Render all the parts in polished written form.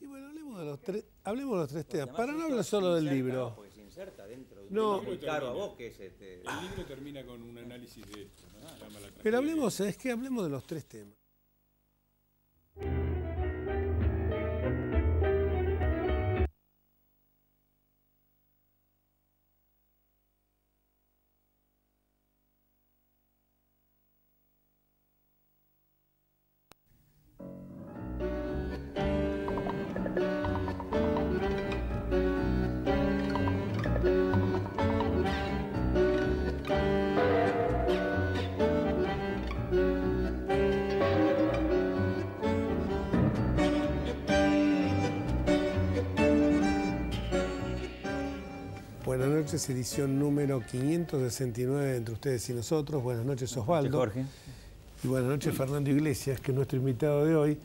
Y bueno, hablemos de los tres temas. Para no hablar solo del libro. Porque se inserta dentro de un No. tema muy caro a vos, que es El libro termina con un análisis de esto, ¿no? Se llama La Pero tragedia. hablemos de los tres temas. Buenas noches, edición número 569 entre ustedes y nosotros. Buenas noches, Osvaldo. Jorge. Y buenas noches, Fernando Iglesias, que es nuestro invitado de hoy.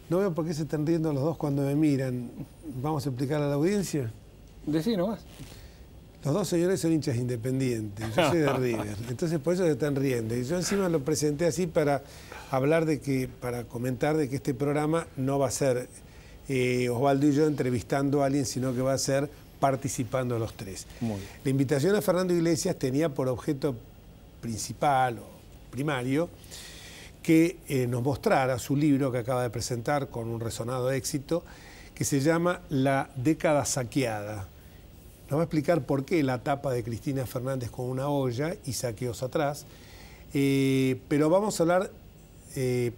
No veo por qué se están riendo los dos cuando me miran. ¿Vamos a explicar a la audiencia? Decí nomás. Los dos señores son hinchas independientes, yo soy de River, entonces por eso se están riendo. Y yo encima lo presenté así para comentar de que este programa no va a ser Osvaldo y yo entrevistando a alguien, sino que va a ser participando los tres. Muy bien. La invitación a Fernando Iglesias tenía por objeto principal o primario que nos mostrara su libro que acaba de presentar con un resonado éxito, que se llama La década saqueada. Nos va a explicar por qué la tapa de Cristina Fernández con una olla y saqueos atrás. Pero vamos a hablar,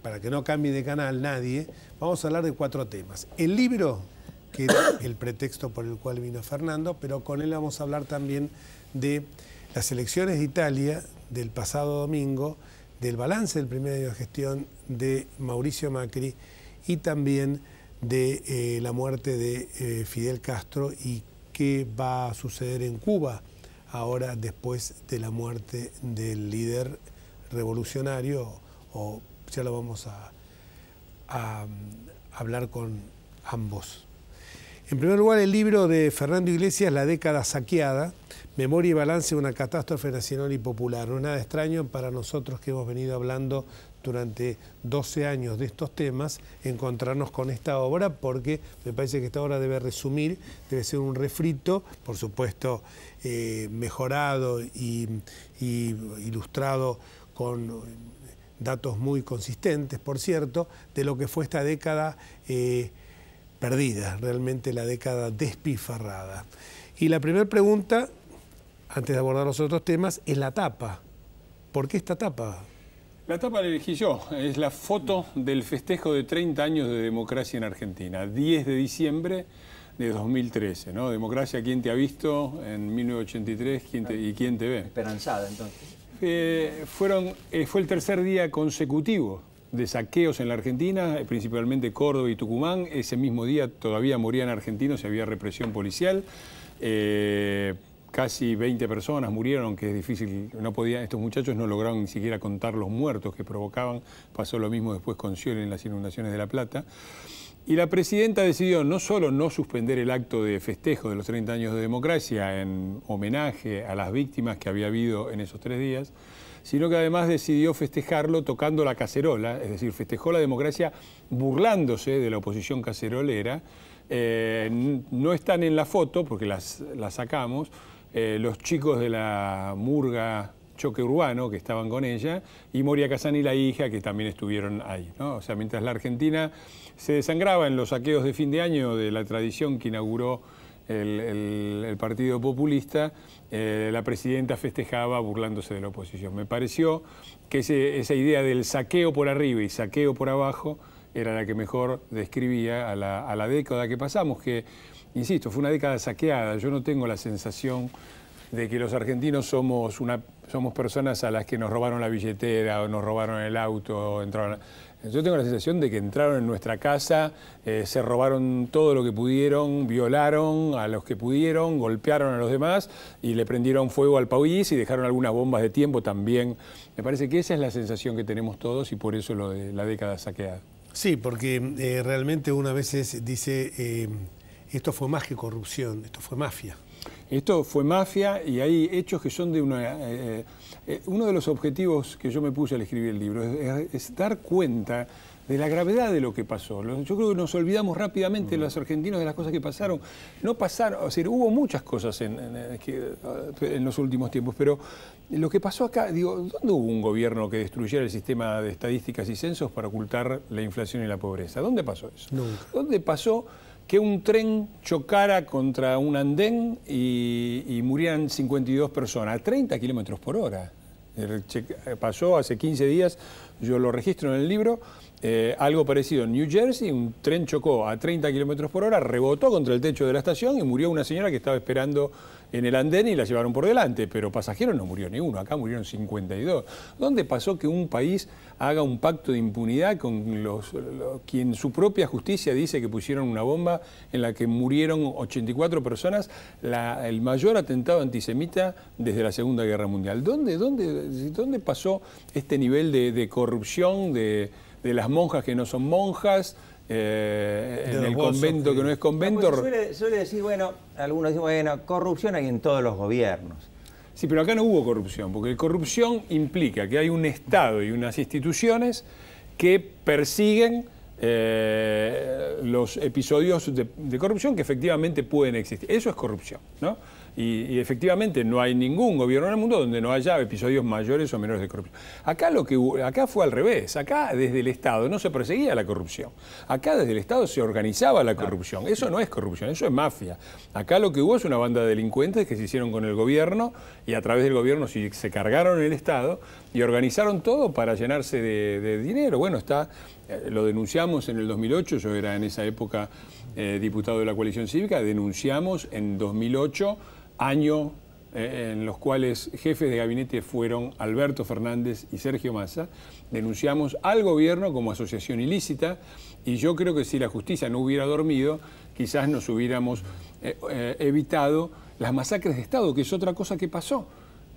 para que no cambie de canal nadie, vamos a hablar de 4 temas. El libro, que era el pretexto por el cual vino Fernando, pero con él vamos a hablar también de las elecciones de Italia del pasado domingo, del balance del primer año de gestión de Mauricio Macri y también de la muerte de Fidel Castro y qué va a suceder en Cuba ahora después de la muerte del líder revolucionario, o ya lo vamos a hablar con ambos. En primer lugar, el libro de Fernando Iglesias, La década saqueada, memoria y balance de una catástrofe nacional y popular. No es nada extraño para nosotros que hemos venido hablando durante 12 años de estos temas, encontrarnos con esta obra, porque me parece que esta obra debe resumir, debe ser un refrito, por supuesto mejorado y ilustrado con datos muy consistentes, por cierto, de lo que fue esta década perdida, realmente la década despifarrada. Y la primera pregunta, antes de abordar los otros temas, es la tapa. ¿Por qué esta tapa? La tapa la elegí yo. Es la foto del festejo de 30 años de democracia en Argentina. 10 de diciembre de 2013, ¿no? Democracia, ¿quién te ha visto? En 1983, ¿quién te ve? Esperanzada, entonces. Fue el tercer día consecutivo de saqueos en la Argentina, principalmente Córdoba y Tucumán. Ese mismo día todavía morían argentinos y había represión policial. Casi 20 personas murieron, aunque es difícil, estos muchachos no lograron ni siquiera contar los muertos que provocaban. Pasó lo mismo después con Scioli en las inundaciones de La Plata. Y la presidenta decidió no solo no suspender el acto de festejo de los 30 años de democracia en homenaje a las víctimas que había habido en esos 3 días, sino que además decidió festejarlo tocando la cacerola, es decir, festejó la democracia burlándose de la oposición cacerolera. No están en la foto, porque las sacamos, los chicos de la murga Choque Urbano, que estaban con ella, y Moria Kazan y la hija, que también estuvieron ahí, ¿no? O sea, mientras la Argentina se desangraba en los saqueos de fin de año de la tradición que inauguró el Partido Populista, la presidenta festejaba burlándose de la oposición. Me pareció que esa idea del saqueo por arriba y saqueo por abajo era la que mejor describía a la década que pasamos, que, insisto, fue una década saqueada. Yo no tengo la sensación de que los argentinos somos personas a las que nos robaron la billetera o nos robaron el auto o entraron. Yo tengo la sensación de que entraron en nuestra casa, se robaron todo lo que pudieron, violaron a los que pudieron, golpearon a los demás y le prendieron fuego al país y dejaron algunas bombas de tiempo también. Me parece que esa es la sensación que tenemos todos y por eso lo de la década saqueada. Sí, porque realmente uno a veces dice, esto fue más que corrupción, esto fue mafia. Esto fue mafia y hay hechos que son de una... uno de los objetivos que yo me puse al escribir el libro es dar cuenta de la gravedad de lo que pasó. Yo creo que nos olvidamos rápidamente los argentinos de las cosas que pasaron. No pasaron, o sea, hubo muchas cosas en los últimos tiempos, pero lo que pasó acá, digo, ¿dónde hubo un gobierno que destruyera el sistema de estadísticas y censos para ocultar la inflación y la pobreza? ¿Dónde pasó eso? Nunca. ¿Dónde pasó que un tren chocara contra un andén y murieran 52 personas a 30 kilómetros por hora? Pasó hace 15 días, yo lo registro en el libro, algo parecido en New Jersey, un tren chocó a 30 kilómetros por hora, rebotó contra el techo de la estación y murió una señora que estaba esperando en el andén y la llevaron por delante, pero pasajeros no murió ni uno, acá murieron 52. ¿Dónde pasó que un país haga un pacto de impunidad con quien su propia justicia dice que pusieron una bomba en la que murieron 84 personas, el mayor atentado antisemita desde la Segunda Guerra Mundial? ¿Dónde pasó este nivel de corrupción de las monjas que no son monjas, en el convento que no es convento? Suele decir, bueno, algunos dicen, bueno, corrupción hay en todos los gobiernos. Sí, pero acá no hubo corrupción, porque corrupción implica que hay un Estado y unas instituciones que persiguen los episodios de corrupción que efectivamente pueden existir. Eso es corrupción, ¿no? Y efectivamente no hay ningún gobierno en el mundo donde no haya episodios mayores o menores de corrupción. Acá fue al revés. Acá desde el Estado no se perseguía la corrupción. Acá desde el Estado se organizaba la corrupción. Eso no es corrupción, eso es mafia. Acá lo que hubo es una banda de delincuentes que se hicieron con el gobierno y a través del gobierno se cargaron el Estado y organizaron todo para llenarse de dinero. Bueno, lo denunciamos en el 2008, yo era en esa época diputado de la coalición cívica, denunciamos en 2008 año en los cuales jefes de gabinete fueron Alberto Fernández y Sergio Massa, denunciamos al gobierno como asociación ilícita y yo creo que si la justicia no hubiera dormido, quizás nos hubiéramos evitado las masacres de Estado, que es otra cosa que pasó.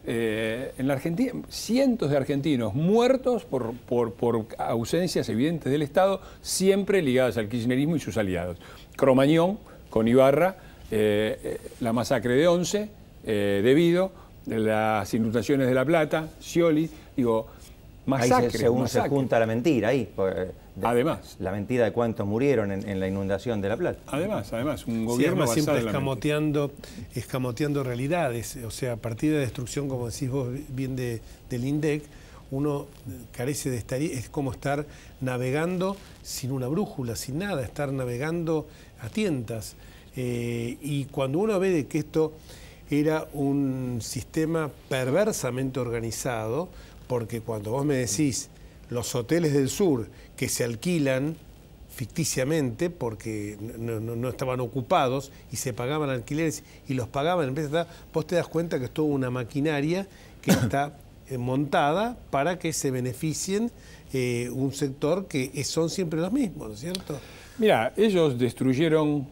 En la Argentina, cientos de argentinos muertos por ausencias evidentes del Estado, siempre ligadas al kirchnerismo y sus aliados. Cromañón, con Ibarra, la masacre de Once, debido a las inundaciones de La Plata, Scioli, digo, masacre. Según se junta la mentira ahí. Además. La mentira de cuántos murieron en la inundación de La Plata. Además, un gobierno sí, siempre basado escamoteando realidades. O sea, a partir de la destrucción, como decís vos bien del INDEC, uno carece de estar, es como estar navegando sin una brújula, sin nada, estar navegando a tientas. Y cuando uno ve de que esto era un sistema perversamente organizado, porque cuando vos me decís los hoteles del sur que se alquilan ficticiamente porque no estaban ocupados y se pagaban alquileres y los pagaban en vez de vos te das cuenta que es toda una maquinaria que está montada para que se beneficien un sector que son siempre los mismos, ¿no es cierto? Mira, ellos destruyeron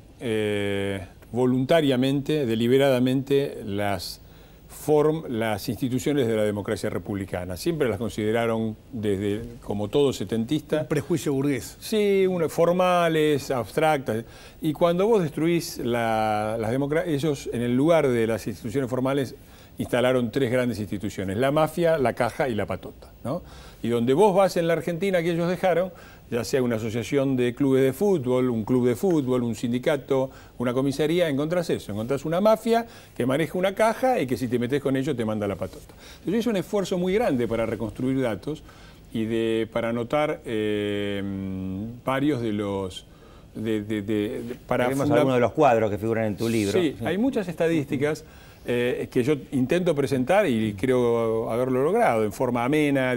voluntariamente, deliberadamente, las instituciones de la democracia republicana. Siempre las consideraron, como todo setentista... Un prejuicio burgués. Sí, formales, abstractas. Y cuando vos destruís las democracias, ellos, en el lugar de las instituciones formales, instalaron tres grandes instituciones: la mafia, la caja y la patota, ¿no? Y donde vos vas en la Argentina que ellos dejaron, ya sea una asociación de clubes de fútbol, un club de fútbol, un sindicato, una comisaría, encontrás eso, encontrás una mafia que maneja una caja y que si te metés con ellos te manda la patota. Yo hice un esfuerzo muy grande para reconstruir datos y para anotar varios de los... Tenemos algunos de los cuadros que figuran en tu libro. Sí, hay muchas estadísticas que yo intento presentar y creo haberlo logrado en forma amena,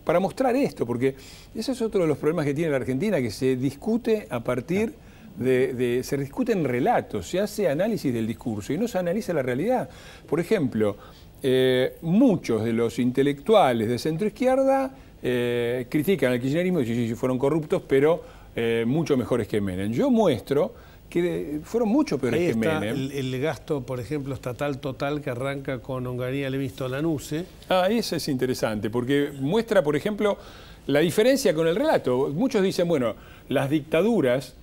para mostrar esto, porque ese es otro de los problemas que tiene la Argentina, que se discute a partir se discuten relatos, se hace análisis del discurso y no se analiza la realidad. Por ejemplo, muchos de los intelectuales de centroizquierda critican al kirchnerismo y dicen que fueron corruptos, pero mucho mejores que Menem. Yo muestro que fueron mucho peores que Menem. Ahí está el gasto, por ejemplo, estatal total que arranca con Onganía, Levisto, Lanuse. Eso es interesante, porque muestra, por ejemplo, la diferencia con el relato. Muchos dicen, bueno, las dictaduras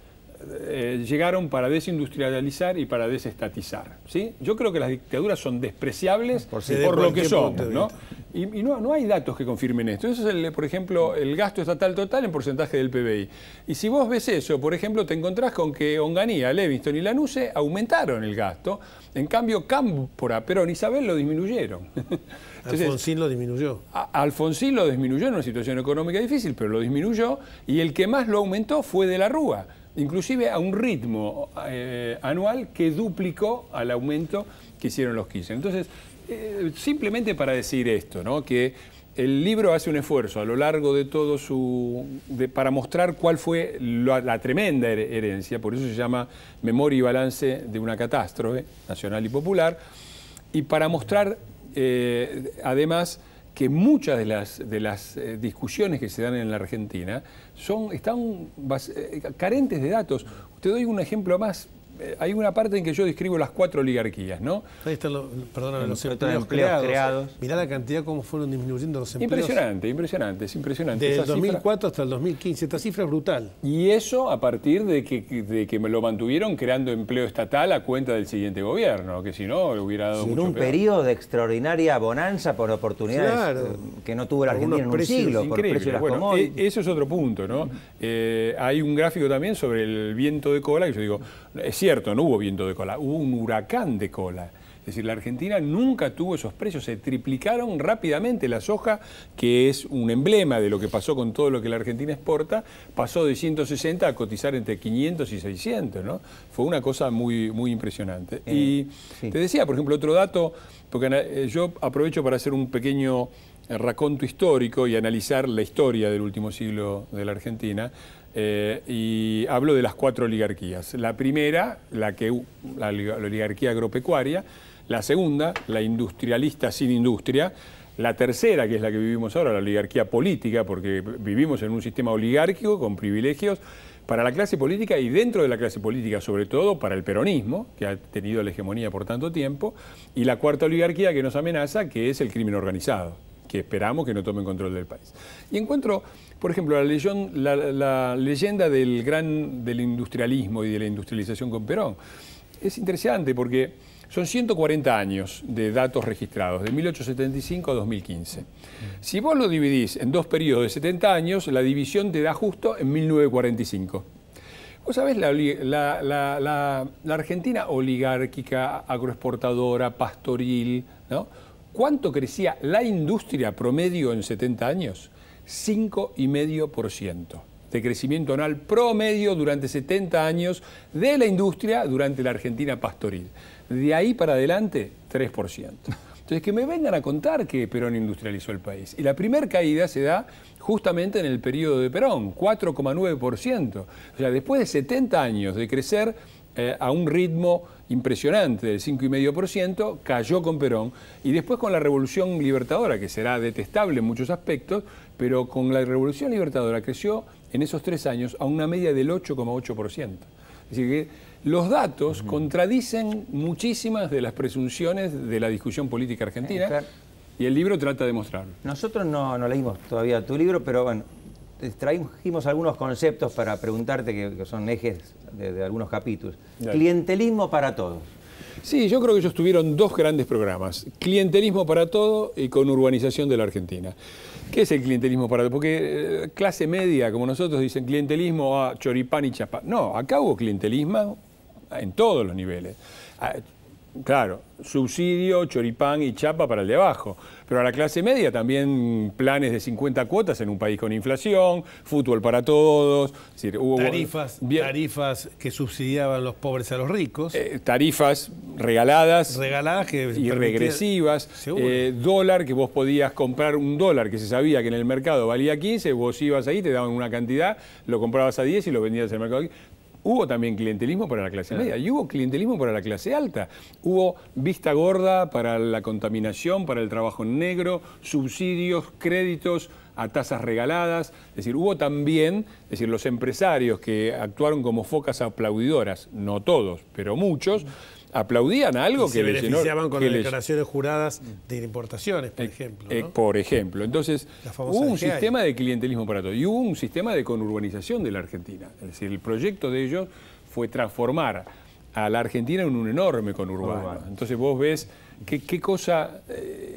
llegaron para desindustrializar y para desestatizar, ¿sí? Yo creo que las dictaduras son despreciables por lo que son, ¿no? Y no hay datos que confirmen esto. Eso es, por ejemplo, el gasto estatal total en porcentaje del PBI. Y si vos ves eso, por ejemplo, te encontrás con que Onganía, Levingston y Lanuse aumentaron el gasto. En cambio, Cámpora, Perón y Isabel lo disminuyeron. Entonces, Alfonsín lo disminuyó. Alfonsín lo disminuyó en una situación económica difícil, pero lo disminuyó. Y el que más lo aumentó fue De la Rúa. Inclusive a un ritmo anual que duplicó al aumento que hicieron los Kirchner. Entonces, simplemente para decir esto, ¿no? Que el libro hace un esfuerzo a lo largo de todo para mostrar cuál fue la tremenda herencia, por eso se llama Memoria y balance de una catástrofe nacional y popular, y para mostrar además que muchas de las discusiones que se dan en la Argentina están carentes de datos. Te doy un ejemplo más. Hay una parte en que yo describo las 4 oligarquías, ¿no? Ahí están los empleos creados. Mirá la cantidad, cómo fueron disminuyendo los empleos. Impresionante, es impresionante. Desde el 2004 hasta el 2015, esta cifra es brutal. Y eso a partir de que me lo mantuvieron creando empleo estatal a cuenta del siguiente gobierno, que si no, le hubiera dado en mucho un peor. periodo de extraordinaria bonanza por oportunidades que no tuvo la Argentina en un siglo, por precio de las commodities. Eso es otro punto, ¿no? Hay un gráfico también sobre el viento de cola, que yo digo, es cierto, no hubo viento de cola, hubo un huracán de cola. Es decir, la Argentina nunca tuvo esos precios, se triplicaron rápidamente. La soja, que es un emblema de lo que pasó con todo lo que la Argentina exporta, pasó de 160 a cotizar entre 500 y 600, ¿no? Fue una cosa muy, muy impresionante. Y te decía, por ejemplo, otro dato, porque yo aprovecho para hacer un pequeño raconto histórico y analizar la historia del último siglo de la Argentina. Y hablo de las 4 oligarquías. La primera, la oligarquía agropecuaria. La segunda, la industrialista sin industria. La tercera, que es la que vivimos ahora, la oligarquía política, porque vivimos en un sistema oligárquico con privilegios para la clase política y dentro de la clase política, sobre todo para el peronismo, que ha tenido la hegemonía por tanto tiempo. Y la cuarta oligarquía que nos amenaza, que es el crimen organizado, que esperamos que no tomen control del país. Y encuentro, por ejemplo, la leyenda del industrialismo y de la industrialización con Perón. Es interesante porque son 140 años de datos registrados, de 1875 a 2015. Si vos lo dividís en 2 periodos de 70 años, la división te da justo en 1945. Vos sabés, la Argentina oligárquica, agroexportadora, pastoril, ¿no? ¿Cuánto crecía la industria promedio en 70 años? 5,5% de crecimiento anual promedio durante 70 años de la industria durante la Argentina pastoril. De ahí para adelante, 3%. Entonces, que me vengan a contar que Perón industrializó el país. Y la primera caída se da justamente en el periodo de Perón, 4,9%. O sea, después de 70 años de crecer a un ritmo impresionante del 5,5%, cayó con Perón, y después con la Revolución Libertadora, que será detestable en muchos aspectos, pero con la Revolución Libertadora creció en esos 3 años a una media del 8,8%. Es decir, que los datos contradicen muchísimas de las presunciones de la discusión política argentina, claro. Y el libro trata de mostrarlo. Nosotros no leímos todavía tu libro, pero bueno, trajimos algunos conceptos para preguntarte que son ejes de algunos capítulos. Dale. Clientelismo para todos. Sí, yo creo que ellos tuvieron 2 grandes programas, clientelismo para todo y con urbanización de la Argentina. ¿Qué es el clientelismo para todo? Porque clase media, como nosotros, dicen clientelismo, choripán y chapán. No, acá hubo clientelismo en todos los niveles. Claro, subsidio, choripán y chapa para el de abajo. Pero a la clase media también planes de 50 cuotas en un país con inflación, fútbol para todos. Es decir, hubo tarifas que subsidiaban los pobres a los ricos. Tarifas regaladas y regresivas. Dólar, que vos podías comprar un dólar que se sabía que en el mercado valía 15, vos ibas ahí, te daban una cantidad, lo comprabas a 10 y lo vendías en el mercado. Hubo también clientelismo para la clase media y hubo clientelismo para la clase alta. Hubo vista gorda para la contaminación, para el trabajo en negro, subsidios, créditos a tasas regaladas. Es decir, hubo también, los empresarios que actuaron como focas aplaudidoras, no todos, pero muchos, aplaudían algo que se beneficiaban con las declaraciones juradas de importaciones, por ejemplo, ¿no? Por ejemplo. Entonces, hubo un sistema de clientelismo para todo y hubo un sistema de conurbanización de la Argentina. Es decir, el proyecto de ellos fue transformar a la Argentina en un enorme conurbano. Entonces vos ves ¿Qué cosa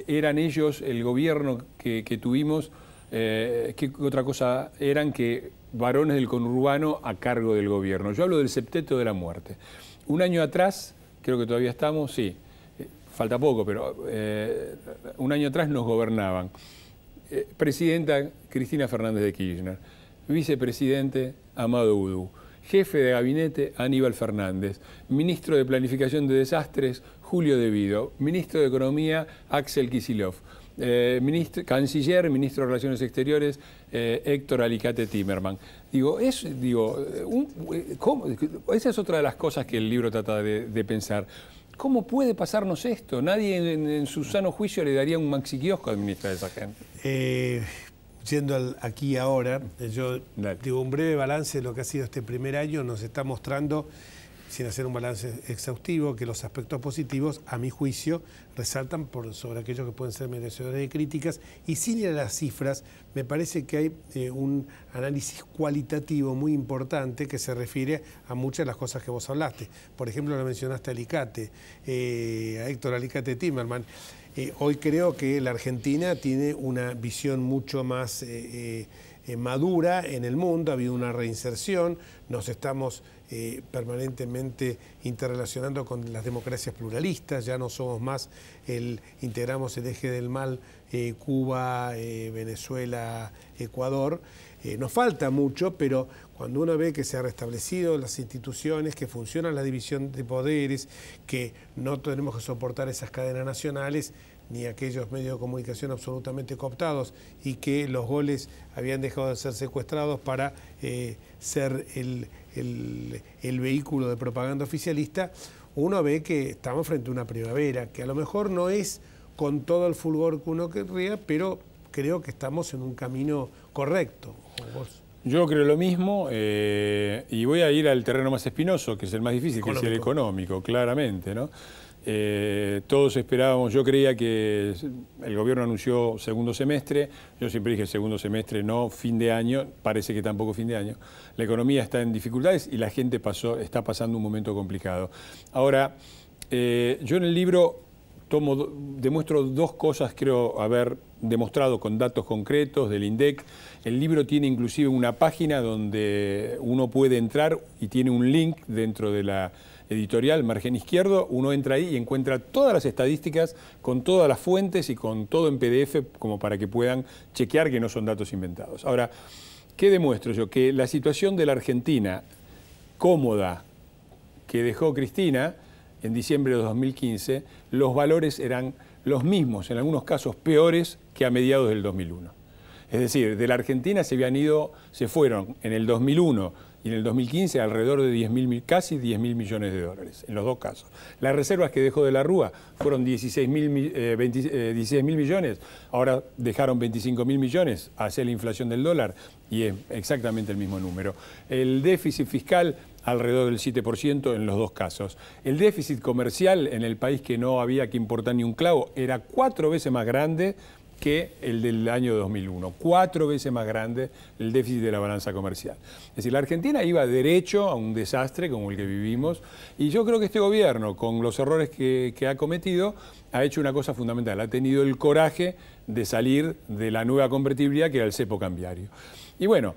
eran ellos, el gobierno que tuvimos? ¿Qué otra cosa eran que varones del conurbano a cargo del gobierno? Yo hablo del septeto de la muerte. Un año atrás, creo que todavía estamos, sí, falta poco, pero un año atrás nos gobernaban. Presidenta Cristina Fernández de Kirchner, vicepresidente Amado Udú, jefe de gabinete Aníbal Fernández, ministro de Planificación de Desastres Julio De Vido, ministro de Economía Axel Kicillof, canciller, ministro de Relaciones Exteriores Héctor Alicate Timerman. Esa es otra de las cosas que el libro trata de pensar. ¿Cómo puede pasarnos esto? Nadie en su sano juicio le daría un maxi kiosco a administrar a esa gente. Yendo aquí y ahora, yo digo, un breve balance de lo que ha sido este primer año nos está mostrando, sin hacer un balance exhaustivo, que los aspectos positivos, a mi juicio, resaltan sobre aquellos que pueden ser merecedores de críticas, y sin ir a las cifras, me parece que hay un análisis cualitativo muy importante que se refiere a muchas de las cosas que vos hablaste. Por ejemplo, lo mencionaste a Alicate, a Héctor Alicate Timerman. Hoy creo que la Argentina tiene una visión mucho más madura en el mundo, ha habido una reinserción, nos estamos permanentemente interrelacionando con las democracias pluralistas, ya no somos más integramos el eje del mal, Cuba, Venezuela, Ecuador. Nos falta mucho, pero cuando uno ve que se han restablecido las instituciones, que funciona la división de poderes, que no tenemos que soportar esas cadenas nacionales, ni aquellos medios de comunicación absolutamente cooptados, y que los goles habían dejado de ser secuestrados para ser el vehículo de propaganda oficialista, uno ve que estamos frente a una primavera, que a lo mejor no es con todo el fulgor que uno querría, pero creo que estamos en un camino correcto. Yo creo lo mismo, y voy a ir al terreno más espinoso, que es el más difícil, que es el económico, claramente, ¿no? Todos esperábamos, yo creía que el gobierno anunció segundo semestre, yo siempre dije segundo semestre, no fin de año, parece que tampoco fin de año. La economía está en dificultades y la gente está pasando un momento complicado. Ahora, yo en el libro demuestro dos cosas, creo haber demostrado con datos concretos del INDEC. El libro tiene inclusive una página donde uno puede entrar y tiene un link dentro de la editorial, margen izquierdo, uno entra ahí y encuentra todas las estadísticas con todas las fuentes y con todo en PDF como para que puedan chequear que no son datos inventados. Ahora, ¿qué demuestro yo? Que la situación de la Argentina cómoda que dejó Cristina en diciembre de 2015, los valores eran los mismos, en algunos casos peores que a mediados del 2001. Es decir, de la Argentina se fueron en el 2001 y en el 2015 alrededor de casi 10.000 millones de dólares, en los dos casos. Las reservas que dejó de la Rúa fueron 16.000 millones, ahora dejaron 25.000 millones hacia la inflación del dólar y es exactamente el mismo número. El déficit fiscal alrededor del 7% en los dos casos. El déficit comercial en el país que no había que importar ni un clavo era 4 veces más grande que el del año 2001, 4 veces más grande el déficit de la balanza comercial. Es decir, la Argentina iba derecho a un desastre como el que vivimos, y yo creo que este gobierno, con los errores que ha cometido, ha hecho una cosa fundamental, ha tenido el coraje de salir de la nueva convertibilidad que era el cepo cambiario. Y bueno,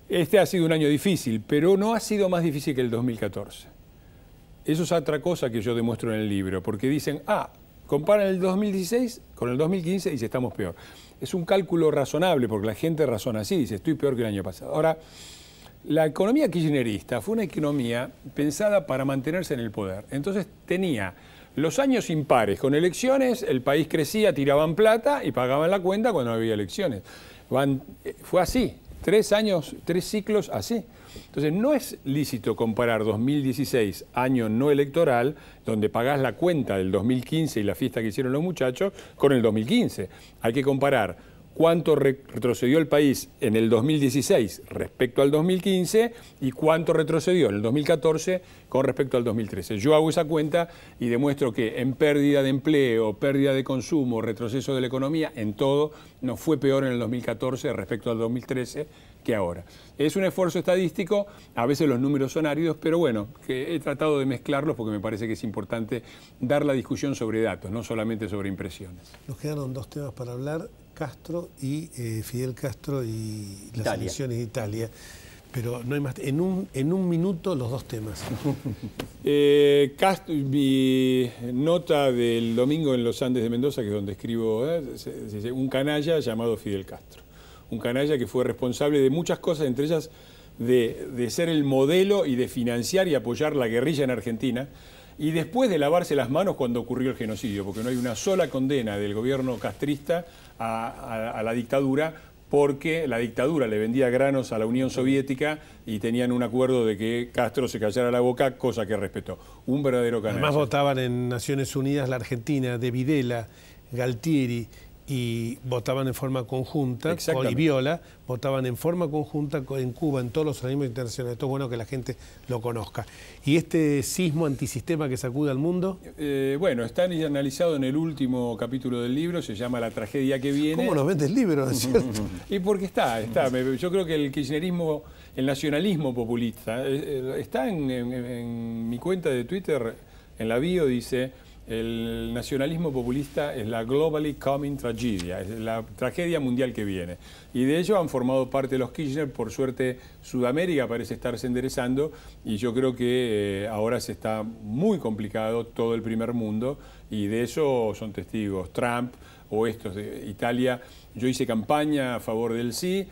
este ha sido un año difícil, pero no ha sido más difícil que el 2014. Eso es otra cosa que yo demuestro en el libro, porque dicen, comparan el 2016 con el 2015 y dice, estamos peor. Es un cálculo razonable, porque la gente razona así, dice, estoy peor que el año pasado. Ahora, la economía kirchnerista fue una economía pensada para mantenerse en el poder. Entonces tenía los años impares, con elecciones, el país crecía, tiraban plata y pagaban la cuenta cuando no había elecciones. Fue así, 3 años, 3 ciclos así. Entonces, no es lícito comparar 2016, año no electoral, donde pagás la cuenta del 2015 y la fiesta que hicieron los muchachos, con el 2015. Hay que comparar cuánto retrocedió el país en el 2016 respecto al 2015 y cuánto retrocedió en el 2014 con respecto al 2013. Yo hago esa cuenta y demuestro que en pérdida de empleo, pérdida de consumo, retroceso de la economía, en todo, nos fue peor en el 2014 respecto al 2013 que ahora. Es un esfuerzo estadístico, a veces los números son áridos, pero bueno, que he tratado de mezclarlos porque me parece que es importante dar la discusión sobre datos, no solamente sobre impresiones. Nos quedaron 2 temas para hablar, Castro y Fidel Castro y las elecciones de Italia. Pero no hay más. En un minuto los 2 temas. Mi nota del domingo en los Andes de Mendoza, que es donde escribo, un canalla llamado Fidel Castro. Un canalla que fue responsable de muchas cosas, entre ellas de ser el modelo y de financiar y apoyar la guerrilla en Argentina, y después de lavarse las manos cuando ocurrió el genocidio, porque no hay una sola condena del gobierno castrista a la dictadura, porque la dictadura le vendía granos a la Unión Soviética y tenían un acuerdo de que Castro se callara la boca, cosa que respetó. Un verdadero canalla. Además votaban en Naciones Unidas la Argentina, de Videla, Galtieri, y votaban en forma conjunta, y Viola, votaban en forma conjunta en Cuba, en todos los organismos internacionales. Esto es bueno que la gente lo conozca. ¿Y este sismo antisistema que sacude al mundo? Bueno, está analizado en el último capítulo del libro, se llama La tragedia que viene. ¿Cómo nos vende el libro, no es cierto? Y porque está. Yo creo que el kirchnerismo, el nacionalismo populista, está en mi cuenta de Twitter, en la bio dice: el nacionalismo populista es la globally coming tragedia, es la tragedia mundial que viene. Y de ello han formado parte los Kirchner. Por suerte, Sudamérica parece estarse enderezando y yo creo que ahora se está muy complicado todo el primer mundo, y de eso son testigos Trump o estos de Italia. Yo hice campaña a favor del sí.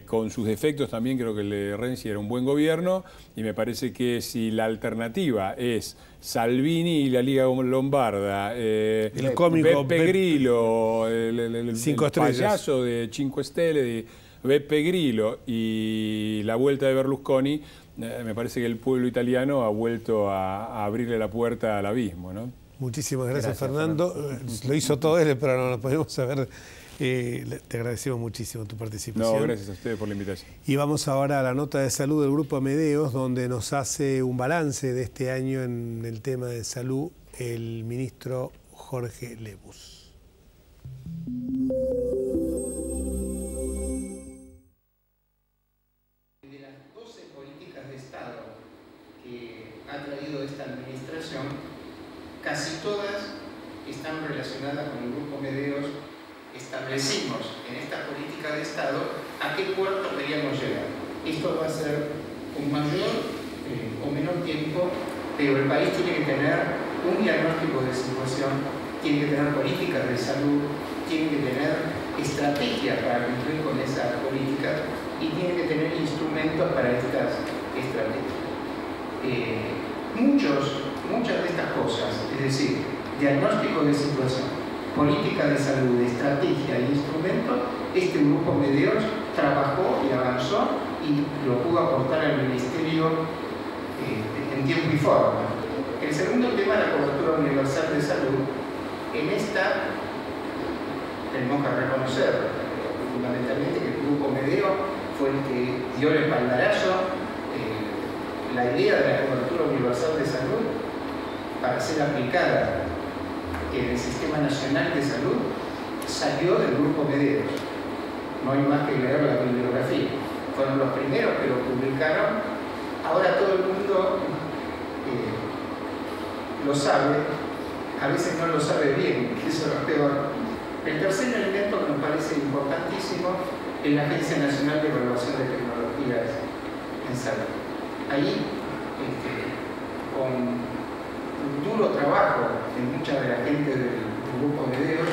Con sus defectos también creo que el de Renzi era un buen gobierno, y me parece que si la alternativa es Salvini y la Liga Lombarda, el cómico Beppe Grillo, el payaso de Cinque Stelle de Beppe Grillo y la vuelta de Berlusconi, me parece que el pueblo italiano ha vuelto a abrirle la puerta al abismo, ¿no? Muchísimas gracias, Fernando. Lo hizo todo él, pero no lo podemos saber. Te agradecemos muchísimo tu participación. No, gracias a ustedes por la invitación. Y vamos ahora a la nota de salud del Grupo Amedeos, donde nos hace un balance de este año en el tema de salud el ministro Jorge Lebus. De las 12 políticas de Estado que ha traído esta administración, casi todas están relacionadas con el Grupo Amedeos. Establecimos en esta política de Estado a qué puerto queríamos llegar. Esto va a ser con mayor o menor tiempo, pero el país tiene que tener un diagnóstico de situación, tiene que tener políticas de salud, tiene que tener estrategias para cumplir con esas políticas y tiene que tener instrumentos para estas estrategias. Muchas de estas cosas, es decir, diagnóstico de situación, política de salud, estrategia e instrumento, este Grupo Amedeos trabajó y avanzó y lo pudo aportar al Ministerio en tiempo y forma. El segundo tema, la cobertura universal de salud. En esta tenemos que reconocer fundamentalmente que el Grupo Amedeos fue el que dio el espaldarazo. La idea de la cobertura universal de salud, para ser aplicada en el Sistema Nacional de Salud, salió del Grupo Amedeos. No hay más que leer la bibliografía. Fueron los primeros que lo publicaron. Ahora todo el mundo lo sabe, a veces no lo sabe bien, que eso es lo peor. El tercer elemento que nos parece importantísimo es la Agencia Nacional de Evaluación de Tecnologías en Salud. Ahí, con un duro trabajo de mucha de la gente del Grupo Amedeos,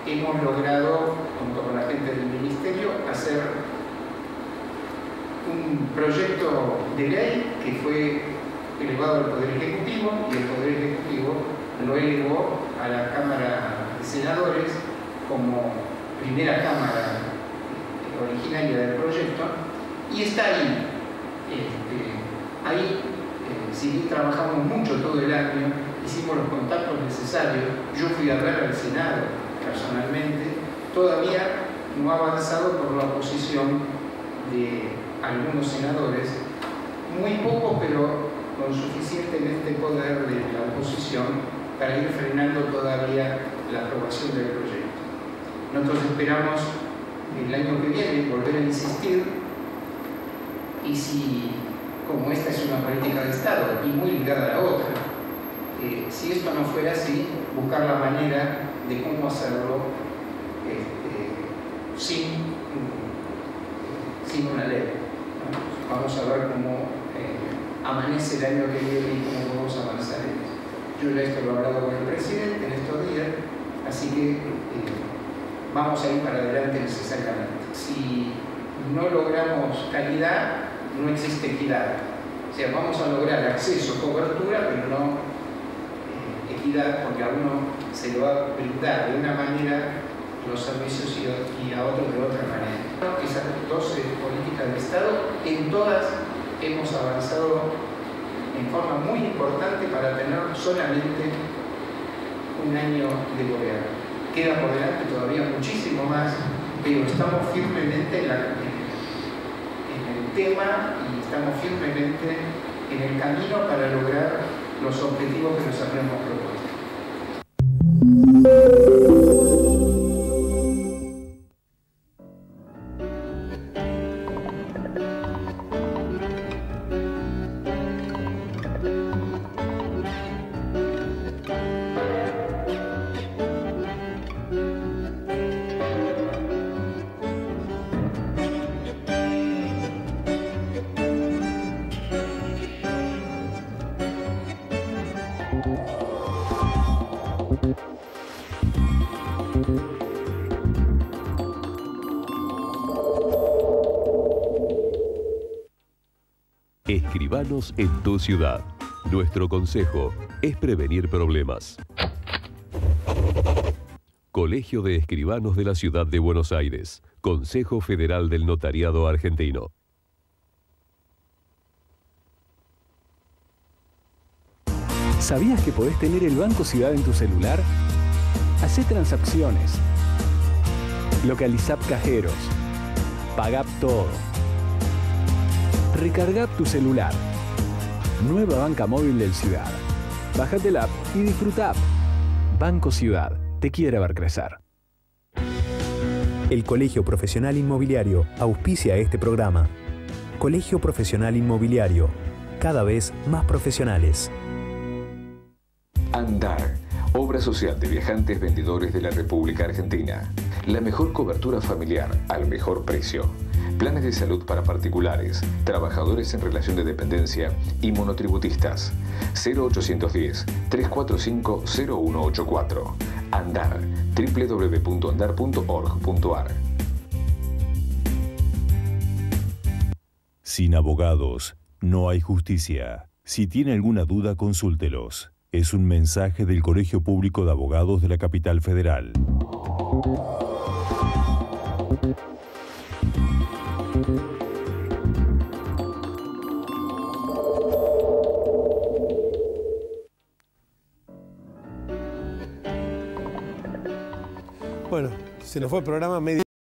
hemos logrado, junto con la gente del Ministerio, hacer un proyecto de ley que fue elevado al Poder Ejecutivo, y el Poder Ejecutivo lo elevó a la Cámara de Senadores como primera Cámara originaria del proyecto, y está ahí. Si bien trabajamos mucho todo el año, hicimos los contactos necesarios, yo fui a ver al Senado personalmente, todavía no ha avanzado por la oposición de algunos senadores, muy poco, pero con suficientemente poder de la oposición para ir frenando todavía la aprobación del proyecto. Nosotros esperamos el año que viene volver a insistir, y si, como esta es una política de Estado y muy ligada a la otra, si esto no fuera así, buscar la manera de cómo hacerlo sin una ley, ¿no? Vamos a ver cómo amanece el año que viene y cómo vamos a avanzar en eso. Yo ya esto lo he hablado con el presidente en estos días, así que vamos a ir para adelante necesariamente. Si no logramos calidad, no existe equidad. O sea, vamos a lograr acceso, cobertura, pero no equidad, porque a uno se lo va a brindar de una manera los servicios y a otros de otra manera. Esas 12 políticas de Estado, en todas hemos avanzado en forma muy importante para tener solamente un año de gobierno. Queda por delante todavía muchísimo más, pero estamos firmemente en el tema y estamos firmemente en el camino para lograr los objetivos que nos habíamos propuesto. Escribanos en tu ciudad. Nuestro consejo es prevenir problemas. Colegio de Escribanos de la Ciudad de Buenos Aires. Consejo Federal del Notariado Argentino. ¿Sabías que podés tener el Banco Ciudad en tu celular? Hacé transacciones. Localizá cajeros. Pagá todo. Recarga tu celular. Nueva banca móvil del Ciudad. Bájate la app y disfruta. Banco Ciudad te quiere ver crecer. El Colegio Profesional Inmobiliario auspicia este programa. Colegio Profesional Inmobiliario, cada vez más profesionales. Andar, obra social de viajantes vendedores de la República Argentina. La mejor cobertura familiar al mejor precio. Planes de salud para particulares, trabajadores en relación de dependencia y monotributistas. 0810-345-0184. Andar, www.andar.org.ar. Sin abogados, no hay justicia. Si tiene alguna duda, consúltelos. Es un mensaje del Colegio Público de Abogados de la Capital Federal. Bueno, se nos fue el programa medio.